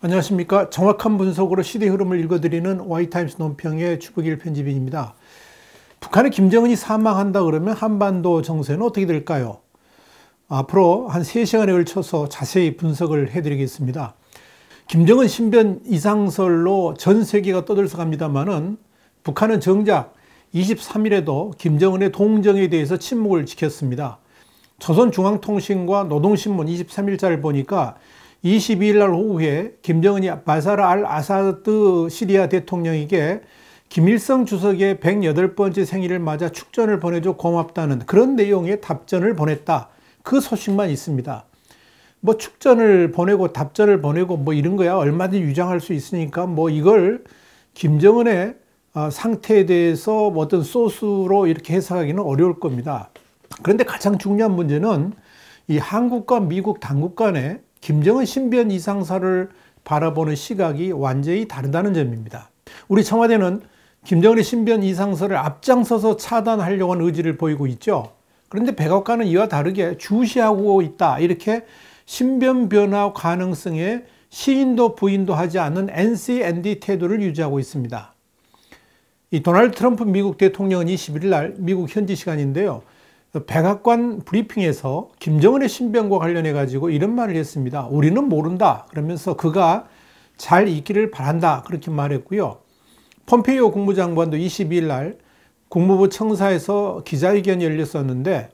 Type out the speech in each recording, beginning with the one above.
안녕하십니까. 정확한 분석으로 시대 흐름을 읽어드리는 와이타임스 논평의 추북일 편집인입니다. 북한의 김정은이 사망한다 그러면 한반도 정세는 어떻게 될까요? 앞으로 한 3시간에 걸쳐서 자세히 분석을 해드리겠습니다. 김정은 신변 이상설로 전 세계가 떠들썩합니다만은 북한은 정작 23일에도 김정은의 동정에 대해서 침묵을 지켰습니다. 조선중앙통신과 노동신문 23일자를 보니까 22일 날 오후에 김정은이 바사르 알 아사드 시리아 대통령에게 김일성 주석의 108번째 생일을 맞아 축전을 보내줘 고맙다는 그런 내용의 답전을 보냈다. 그 소식만 있습니다. 뭐 축전을 보내고 답전을 보내고 뭐 이런 거야 얼마든지 유장할 수 있으니까 뭐 이걸 김정은의 상태에 대해서 어떤 소스로 이렇게 해석하기는 어려울 겁니다. 그런데 가장 중요한 문제는 이 한국과 미국 당국 간에 김정은 신변 이상설을 바라보는 시각이 완전히 다르다는 점입니다. 우리 청와대는 김정은의 신변 이상설을 앞장서서 차단하려고 하는 의지를 보이고 있죠. 그런데 백악관은 이와 다르게 주시하고 있다. 이렇게 신변 변화 가능성에 시인도 부인도 하지 않는 NCND 태도를 유지하고 있습니다. 이 도널드 트럼프 미국 대통령은 21일 날 미국 현지 시간인데요. 백악관 브리핑에서 김정은의 신변과 관련해 가지고 이런 말을 했습니다. 우리는 모른다. 그러면서 그가 잘 있기를 바란다. 그렇게 말했고요. 폼페이오 국무장관도 22일 날 국무부 청사에서 기자회견이 열렸었는데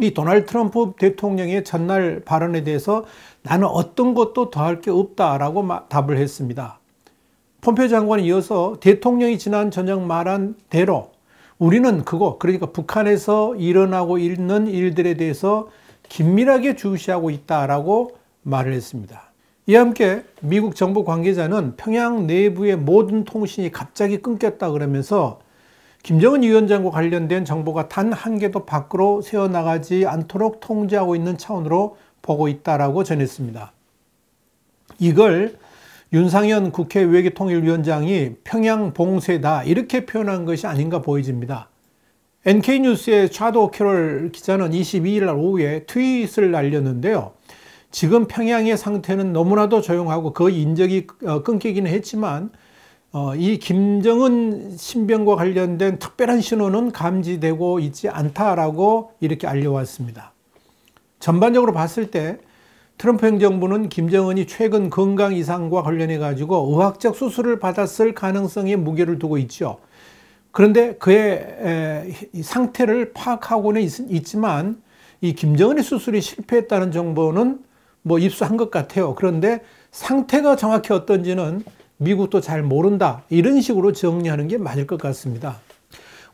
이 도널드 트럼프 대통령의 전날 발언에 대해서 나는 어떤 것도 더할 게 없다라고 답을 했습니다. 폼페이오 장관이 이어서 대통령이 지난 저녁 말한 대로 우리는 그러니까 북한에서 일어나고 있는 일들에 대해서 긴밀하게 주시하고 있다라고 말을 했습니다. 이와 함께 미국 정부 관계자는 평양 내부의 모든 통신이 갑자기 끊겼다 그러면서 김정은 위원장과 관련된 정보가 단 한 개도 밖으로 새어나가지 않도록 통제하고 있는 차원으로 보고 있다라고 전했습니다. 이걸 윤상현 국회 외교통일위원장이 평양 봉쇄다 이렇게 표현한 것이 아닌가 보여집니다. NK뉴스의 차도 캐롤 기자는 22일 날 오후에 트윗을 날렸는데요. 지금 평양의 상태는 너무나도 조용하고 거의 인적이 끊기기는 했지만 이 김정은 신변과 관련된 특별한 신호는 감지되고 있지 않다라고 이렇게 알려왔습니다. 전반적으로 봤을 때 트럼프 행정부는 김정은이 최근 건강 이상과 관련해 가지고 의학적 수술을 받았을 가능성에 무게를 두고 있죠. 그런데 그의 상태를 파악하고는 있지만 이 김정은의 수술이 실패했다는 정보는 뭐 입수한 것 같아요. 그런데 상태가 정확히 어떤지는 미국도 잘 모른다. 이런 식으로 정리하는 게 맞을 것 같습니다.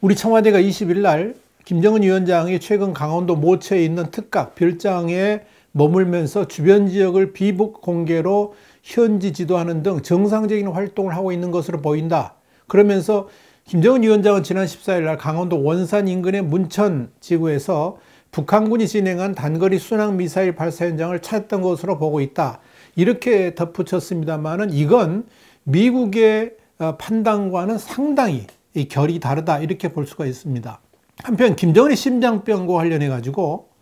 우리 청와대가 20일 날 김정은 위원장이 최근 강원도 모처에 있는 특각 별장에 머물면서 주변 지역을 비북 공개로 현지 지도하는 등 정상적인 활동을 하고 있는 것으로 보인다. 그러면서 김정은 위원장은 지난 14일 날 강원도 원산 인근의 문천 지구에서 북한군이 진행한 단거리 순항 미사일 발사 현장을 찾았던 것으로 보고 있다. 이렇게 덧붙였습니다만은 이건 미국의 판단과는 상당히 결이 다르다. 이렇게 볼 수가 있습니다. 한편 김정은의 심장병과 관련해 가지고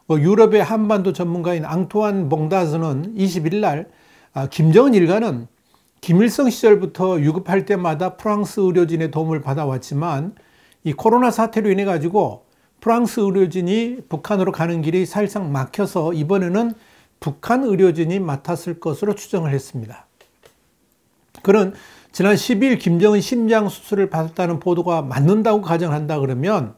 유럽의 한반도 전문가인 앙투안 봉다스는 21일 날 김정은 일가는 김일성 시절부터 유급할 때마다 프랑스 의료진의 도움을 받아왔지만 이 코로나 사태로 인해 가지고 프랑스 의료진이 북한으로 가는 길이 사실상 막혀서 이번에는 북한 의료진이 맡았을 것으로 추정을 했습니다. 그는 지난 10일 김정은 심장 수술을 받았다는 보도가 맞는다고 가정한다 그러면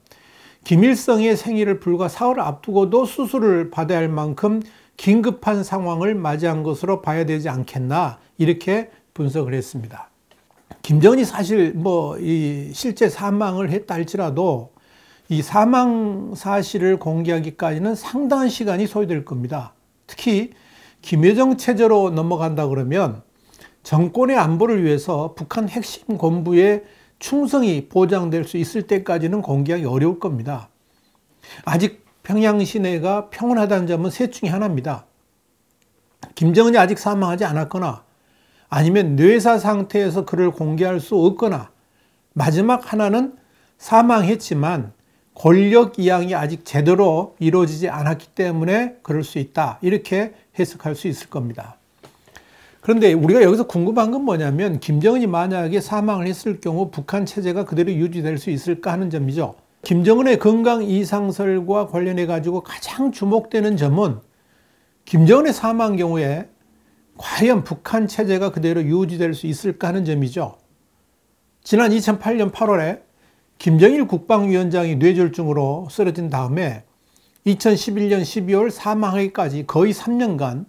김일성의 생일을 불과 사흘 앞두고도 수술을 받아야 할 만큼 긴급한 상황을 맞이한 것으로 봐야 되지 않겠나 이렇게 분석을 했습니다. 김정은이 사실 실제 사망을 했다 할지라도 이 사망 사실을 공개하기까지는 상당한 시간이 소요될 겁니다. 특히 김여정 체제로 넘어간다 그러면 정권의 안보를 위해서 북한 핵심 본부의 충성이 보장될 수 있을 때까지는 공개하기 어려울 겁니다. 아직 평양 시내가 평온하다는 점은 셋 중에 하나입니다. 김정은이 아직 사망하지 않았거나 아니면 뇌사 상태에서 그를 공개할 수 없거나 마지막 하나는 사망했지만 권력 이양이 아직 제대로 이루어지지 않았기 때문에 그럴 수 있다. 이렇게 해석할 수 있을 겁니다. 그런데 우리가 여기서 궁금한 건 뭐냐면 김정은이 만약에 사망을 했을 경우 북한 체제가 그대로 유지될 수 있을까 하는 점이죠. 김정은의 건강 이상설과 관련해 가지고 가장 주목되는 점은 김정은의 사망 경우에 과연 북한 체제가 그대로 유지될 수 있을까 하는 점이죠. 지난 2008년 8월에 김정일 국방위원장이 뇌졸중으로 쓰러진 다음에 2011년 12월 사망하기까지 거의 3년간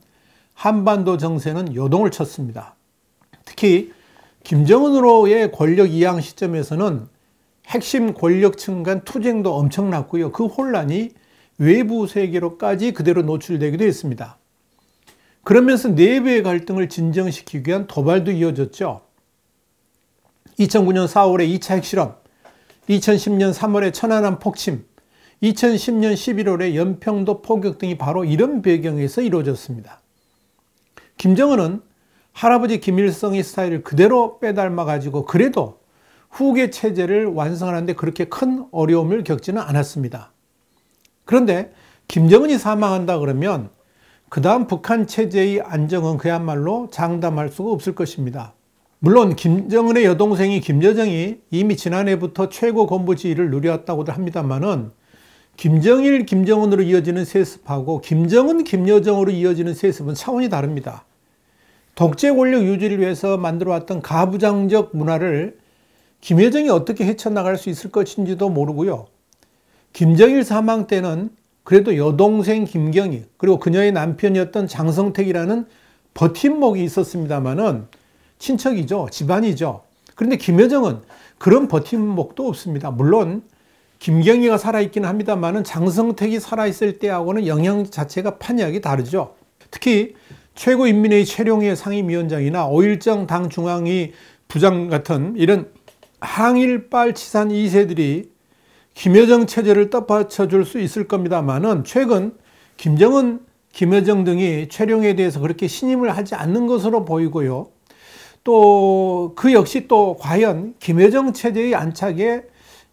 한반도 정세는 요동을 쳤습니다. 특히 김정은으로의 권력 이양 시점에서는 핵심 권력층 간 투쟁도 엄청났고요. 그 혼란이 외부 세계로까지 그대로 노출되기도 했습니다. 그러면서 내부의 갈등을 진정시키기 위한 도발도 이어졌죠. 2009년 4월에 2차 핵실험, 2010년 3월에 천안함 폭침, 2010년 11월에 연평도 포격 등이 바로 이런 배경에서 이루어졌습니다. 김정은은 할아버지 김일성의 스타일을 그대로 빼닮아가지고 그래도 후계 체제를 완성하는데 그렇게 큰 어려움을 겪지는 않았습니다. 그런데 김정은이 사망한다 그러면 그 다음 북한 체제의 안정은 그야말로 장담할 수가 없을 것입니다. 물론 김정은의 여동생이 김여정이 이미 지난해부터 최고 건부 지위를 누려왔다고도 합니다만은 김정일, 김정은으로 이어지는 세습하고 김정은, 김여정으로 이어지는 세습은 차원이 다릅니다. 독재 권력 유지를 위해서 만들어왔던 가부장적 문화를 김여정이 어떻게 헤쳐나갈 수 있을 것인지도 모르고요. 김정일 사망 때는 그래도 여동생 김경희 그리고 그녀의 남편이었던 장성택이라는 버팀목이 있었습니다만은 친척이죠. 집안이죠. 그런데 김여정은 그런 버팀목도 없습니다. 물론 김경희가 살아있기는 합니다만은 장성택이 살아있을 때하고는 영향 자체가 판이하게 다르죠. 특히 최고인민회의 최룡해 상임위원장이나 오일정 당 중앙위 부장 같은 이런 항일빨 치산 2세들이 김여정 체제를 떠받쳐줄 수 있을 겁니다만은 최근 김정은, 김여정 등이 최룡해에 대해서 그렇게 신임을 하지 않는 것으로 보이고요. 또 그 역시 또 과연 김여정 체제의 안착에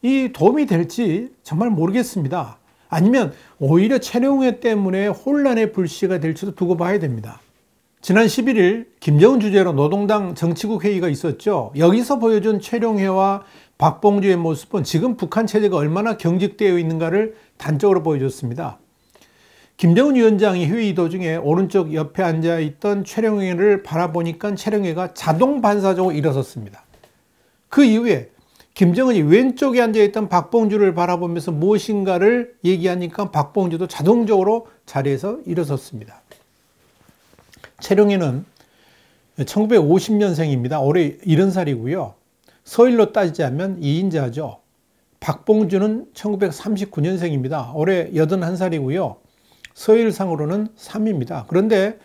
이 도움이 될지 정말 모르겠습니다. 아니면 오히려 최룡해 때문에 혼란의 불씨가 될지도 두고 봐야 됩니다. 지난 11일 김정은 주재로 노동당 정치국 회의가 있었죠. 여기서 보여준 최룡해와 박봉주의 모습은 지금 북한 체제가 얼마나 경직되어 있는가를 단적으로 보여줬습니다. 김정은 위원장이 회의 도중에 오른쪽 옆에 앉아있던 최룡해를 바라보니까 최룡해가 자동 반사적으로 일어섰습니다. 그 이후에 김정은이 왼쪽에 앉아있던 박봉주를 바라보면서 무엇인가를 얘기하니까 박봉주도 자동적으로 자리에서 일어섰습니다. 최룡해는 1950년생입니다. 올해 70살이고요. 서일로 따지자면 2인자죠. 박봉주는 1939년생입니다. 올해 81살이고요. 서일상으로는 3입니다. 그런데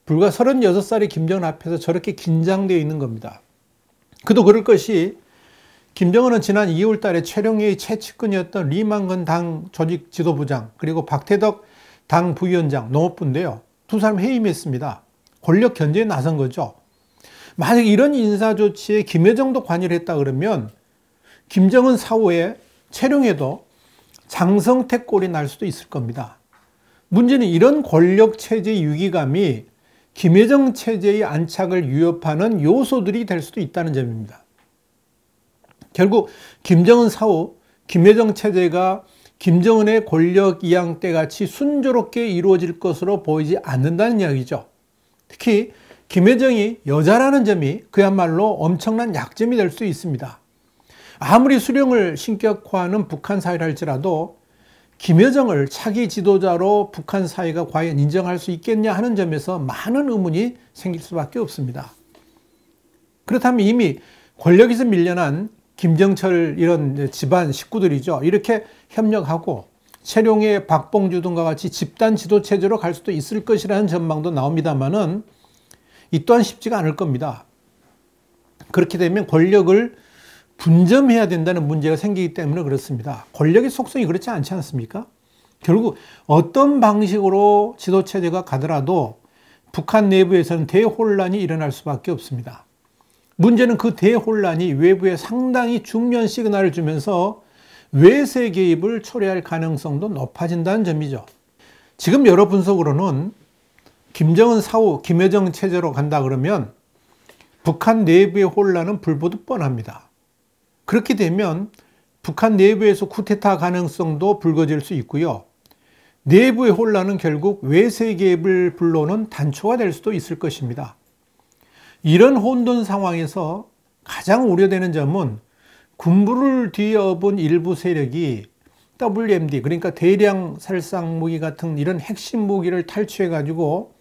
불과 36살의 김정은 앞에서 저렇게 긴장되어 있는 겁니다. 그도 그럴 것이 김정은은 지난 2월 달에 최룡해의 최측근이었던 리만건 당 조직 지도부장 그리고 박태덕 당 부위원장 농업부인데요. 두 사람 해임했습니다. 권력 견제에 나선 거죠. 만약 이런 인사 조치에 김여정도 관여를 했다 그러면 김정은 사후에 최룡해도 장성택 꼴이 날 수도 있을 겁니다. 문제는 이런 권력 체제의 위기감이 김여정 체제의 안착을 위협하는 요소들이 될 수도 있다는 점입니다. 결국 김정은 사후 김여정 체제가 김정은의 권력 이양 때 같이 순조롭게 이루어질 것으로 보이지 않는다는 이야기죠. 특히 김여정이 여자라는 점이 그야말로 엄청난 약점이 될 수 있습니다. 아무리 수령을 신격화하는 북한 사회를 할지라도 김여정을 차기 지도자로 북한 사회가 과연 인정할 수 있겠냐 하는 점에서 많은 의문이 생길 수밖에 없습니다. 그렇다면 이미 권력에서 밀려난 김정철 이런 집안 식구들이죠. 이렇게 협력하고 최룡해, 박봉주 등과 같이 집단 지도 체제로 갈 수도 있을 것이라는 전망도 나옵니다만은 이 또한 쉽지가 않을 겁니다. 그렇게 되면 권력을 분점해야 된다는 문제가 생기기 때문에 그렇습니다. 권력의 속성이 그렇지 않지 않습니까? 결국 어떤 방식으로 지도체제가 가더라도 북한 내부에서는 대혼란이 일어날 수밖에 없습니다. 문제는 그 대혼란이 외부에 상당히 중요한 시그널을 주면서 외세 개입을 초래할 가능성도 높아진다는 점이죠. 지금 여러 분석으로는 김정은 사후 김여정 체제로 간다 그러면 북한 내부의 혼란은 불보듯 뻔합니다. 그렇게 되면 북한 내부에서 쿠데타 가능성도 불거질 수 있고요. 내부의 혼란은 결국 외세 개입을 불러오는 단초가 될 수도 있을 것입니다. 이런 혼돈 상황에서 가장 우려되는 점은 군부를 뒤엎은 일부 세력이 WMD, 그러니까 대량 살상 무기 같은 이런 핵심 무기를 탈취해 가지고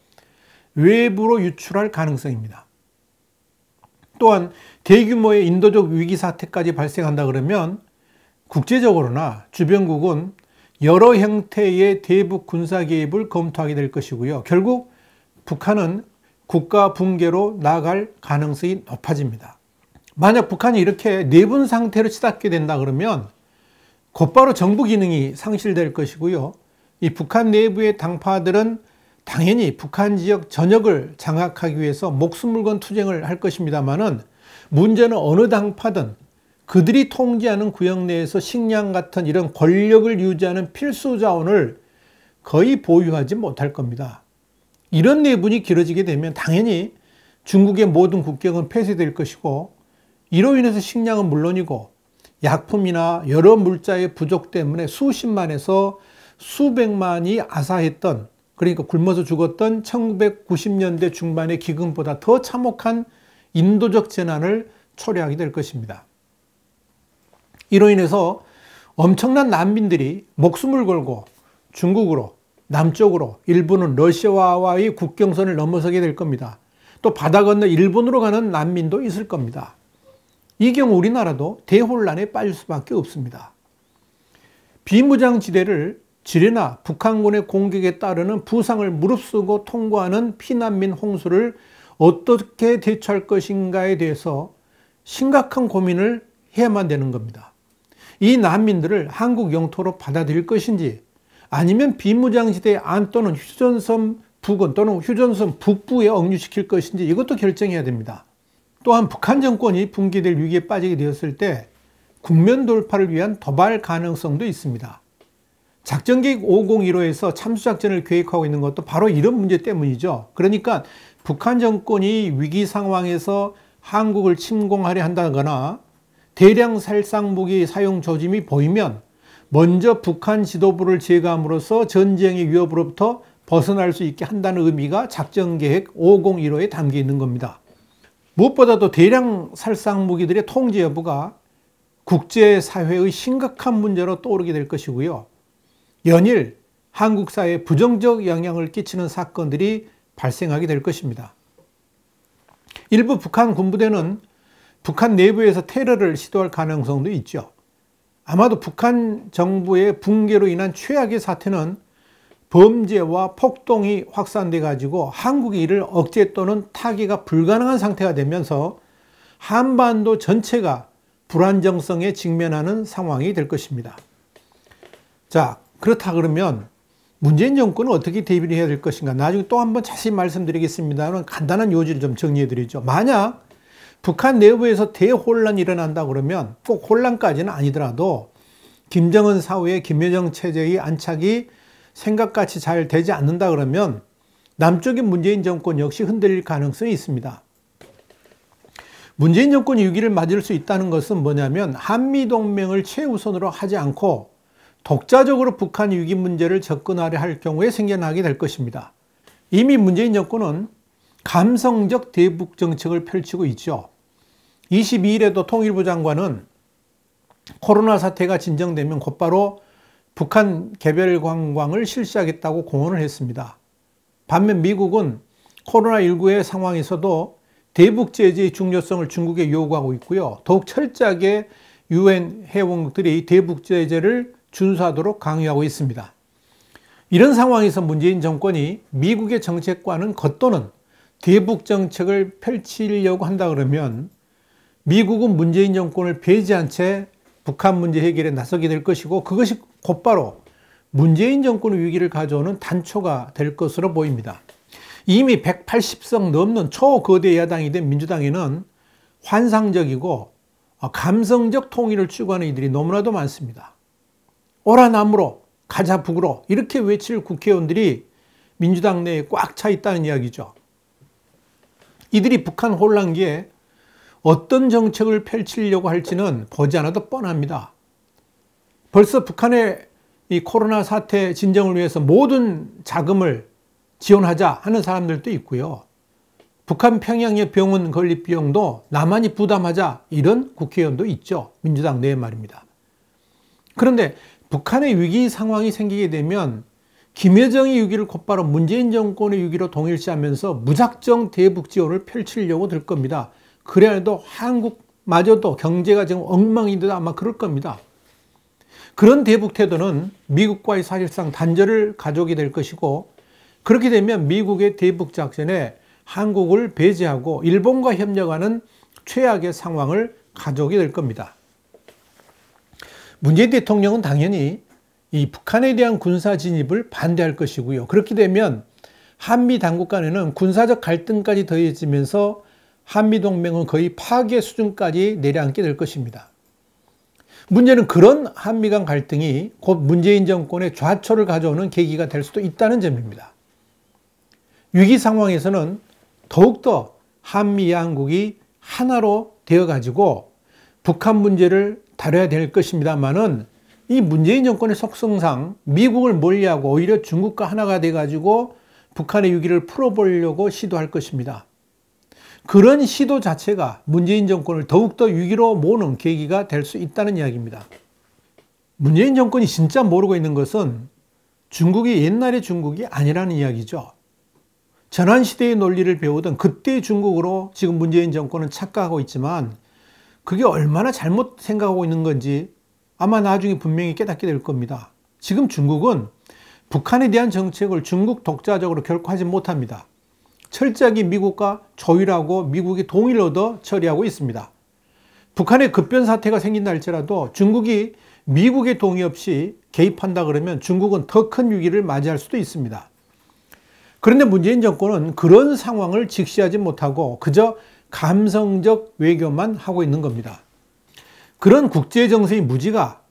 외부로 유출할 가능성입니다. 또한 대규모의 인도적 위기 사태까지 발생한다 그러면 국제적으로나 주변국은 여러 형태의 대북 군사 개입을 검토하게 될 것이고요. 결국 북한은 국가 붕괴로 나아갈 가능성이 높아집니다. 만약 북한이 이렇게 내분 상태로 치닫게 된다 그러면 곧바로 정부 기능이 상실될 것이고요. 이 북한 내부의 당파들은 당연히 북한 지역 전역을 장악하기 위해서 목숨을 건 투쟁을 할 것입니다만은 문제는 어느 당파든 그들이 통제하는 구역 내에서 식량 같은 이런 권력을 유지하는 필수 자원을 거의 보유하지 못할 겁니다. 이런 내분이 길어지게 되면 당연히 중국의 모든 국경은 폐쇄될 것이고 이로 인해서 식량은 물론이고 약품이나 여러 물자의 부족 때문에 수십만에서 수백만이 아사했던, 그러니까 굶어서 죽었던 1990년대 중반의 기근보다 더 참혹한 인도적 재난을 초래하게 될 것입니다. 이로 인해서 엄청난 난민들이 목숨을 걸고 중국으로, 남쪽으로, 일부는 러시아와의 국경선을 넘어서게 될 겁니다. 또 바다 건너 일본으로 가는 난민도 있을 겁니다. 이 경우 우리나라도 대혼란에 빠질 수밖에 없습니다. 비무장지대를 지뢰나 북한군의 공격에 따르는 부상을 무릅쓰고 통과하는 피난민 홍수를 어떻게 대처할 것인가에 대해서 심각한 고민을 해야만 되는 겁니다. 이 난민들을 한국 영토로 받아들일 것인지 아니면 비무장지대 안 또는 휴전선 부근 또는 휴전선 북부에 억류시킬 것인지 이것도 결정해야 됩니다. 또한 북한 정권이 붕괴될 위기에 빠지게 되었을 때 국면 돌파를 위한 도발 가능성도 있습니다. 작전계획 5015에서 참수작전을 계획하고 있는 것도 바로 이런 문제 때문이죠. 그러니까 북한 정권이 위기 상황에서 한국을 침공하려 한다거나 대량 살상 무기 사용 조짐이 보이면 먼저 북한 지도부를 제거함으로써 전쟁의 위협으로부터 벗어날 수 있게 한다는 의미가 작전계획 5015에 담겨 있는 겁니다. 무엇보다도 대량 살상 무기들의 통제 여부가 국제사회의 심각한 문제로 떠오르게 될 것이고요. 연일 한국 사회에 부정적 영향을 끼치는 사건들이 발생하게 될 것입니다. 일부 북한 군부대는 북한 내부에서 테러를 시도할 가능성도 있죠. 아마도 북한 정부의 붕괴로 인한 최악의 사태는 범죄와 폭동이 확산돼 가지고 한국이 이를 억제 또는 타개가 불가능한 상태가 되면서 한반도 전체가 불안정성에 직면하는 상황이 될 것입니다. 자, 그렇다 그러면 문재인 정권은 어떻게 대비를 해야 될 것인가? 나중에 또 한번 자세히 말씀드리겠습니다만 간단한 요지를 좀 정리해 드리죠. 만약 북한 내부에서 대혼란이 일어난다 그러면 꼭 혼란까지는 아니더라도 김정은 사후의 김여정 체제의 안착이 생각같이 잘 되지 않는다 그러면 남쪽의 문재인 정권 역시 흔들릴 가능성이 있습니다. 문재인 정권이 위기를 맞을 수 있다는 것은 뭐냐면 한미동맹을 최우선으로 하지 않고 독자적으로 북한 위기 문제를 접근하려 할 경우에 생겨나게 될 것입니다. 이미 문재인 정권은 감성적 대북 정책을 펼치고 있죠. 22일에도 통일부 장관은 코로나 사태가 진정되면 곧바로 북한 개별 관광을 실시하겠다고 공언을 했습니다. 반면 미국은 코로나19의 상황에서도 대북 제재의 중요성을 중국에 요구하고 있고요. 더욱 철저하게 유엔 회원국들이 대북 제재를 준수하도록 강요하고 있습니다. 이런 상황에서 문재인 정권이 미국의 정책과는 겉도는 대북 정책을 펼치려고 한다 그러면 미국은 문재인 정권을 배제한 채 북한 문제 해결에 나서게 될 것이고 그것이 곧바로 문재인 정권의 위기를 가져오는 단초가 될 것으로 보입니다. 이미 180석 넘는 초거대 야당이 된 민주당에는 환상적이고 감성적 통일을 추구하는 이들이 너무나도 많습니다. 오라 남으로 가자 북으로 이렇게 외칠 국회의원들이 민주당 내에 꽉 차 있다는 이야기죠. 이들이 북한 혼란기에 어떤 정책을 펼치려고 할지는 보지 않아도 뻔합니다. 벌써 북한의 이 코로나 사태 진정을 위해서 모든 자금을 지원하자 하는 사람들도 있고요. 북한 평양의 병원 건립 비용도 남한이 부담하자 이런 국회의원도 있죠. 민주당 내에 말입니다. 그런데 북한의 위기 상황이 생기게 되면 김여정의 위기를 곧바로 문재인 정권의 위기로 동일시하면서 무작정 대북 지원을 펼치려고 들 겁니다. 그래야 해도 한국마저도 경제가 지금 엉망인데도 아마 그럴 겁니다. 그런 대북 태도는 미국과의 사실상 단절을 가져오게 될 것이고, 그렇게 되면 미국의 대북 작전에 한국을 배제하고 일본과 협력하는 최악의 상황을 가져오게 될 겁니다. 문재인 대통령은 당연히 이 북한에 대한 군사 진입을 반대할 것이고요. 그렇게 되면 한미 당국 간에는 군사적 갈등까지 더해지면서 한미 동맹은 거의 파괴 수준까지 내려앉게 될 것입니다. 문제는 그런 한미 간 갈등이 곧 문재인 정권의 좌초를 가져오는 계기가 될 수도 있다는 점입니다. 위기 상황에서는 더욱더 한미 양국이 하나로 되어가지고 북한 문제를 다뤄야 될 것입니다만은, 이 문재인 정권의 속성상 미국을 멀리하고 오히려 중국과 하나가 돼가지고 북한의 위기를 풀어보려고 시도할 것입니다. 그런 시도 자체가 문재인 정권을 더욱더 위기로 모으는 계기가 될 수 있다는 이야기입니다. 문재인 정권이 진짜 모르고 있는 것은 중국이 옛날의 중국이 아니라는 이야기죠. 전환시대의 논리를 배우던 그때의 중국으로 지금 문재인 정권은 착각하고 있지만, 그게 얼마나 잘못 생각하고 있는 건지 아마 나중에 분명히 깨닫게 될 겁니다. 지금 중국은 북한에 대한 정책을 중국 독자적으로 결코 하지 못합니다. 철저하게 미국과 조율하고 미국의 동의를 얻어 처리하고 있습니다. 북한에 급변 사태가 생긴다 할지라도 중국이 미국의 동의 없이 개입한다 그러면 중국은 더 큰 위기를 맞이할 수도 있습니다. 그런데 문재인 정권은 그런 상황을 직시하지 못하고 그저 감성적 외교만 하고 있는 겁니다. 그런 국제 정세의 무지가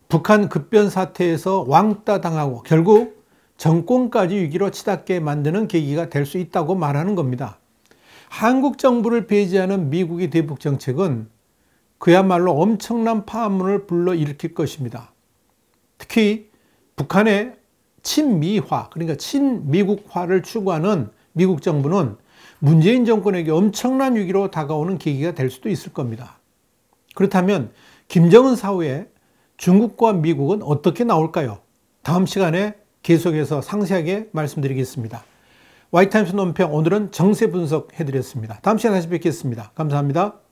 북한 급변 사태에서 왕따 당하고 결국 정권까지 위기로 치닫게 만드는 계기가 될 수 있다고 말하는 겁니다. 한국 정부를 배제하는 미국의 대북 정책은 그야말로 엄청난 파문을 불러일으킬 것입니다. 특히 북한의 친미화, 그러니까 친미국화를 추구하는 미국 정부는 문재인 정권에게 엄청난 위기로 다가오는 계기가 될 수도 있을 겁니다. 그렇다면 김정은 사후에 중국과 미국은 어떻게 나올까요? 다음 시간에 계속해서 상세하게 말씀드리겠습니다. 와이타임스 논평, 오늘은 정세 분석해드렸습니다. 다음 시간에 다시 뵙겠습니다. 감사합니다.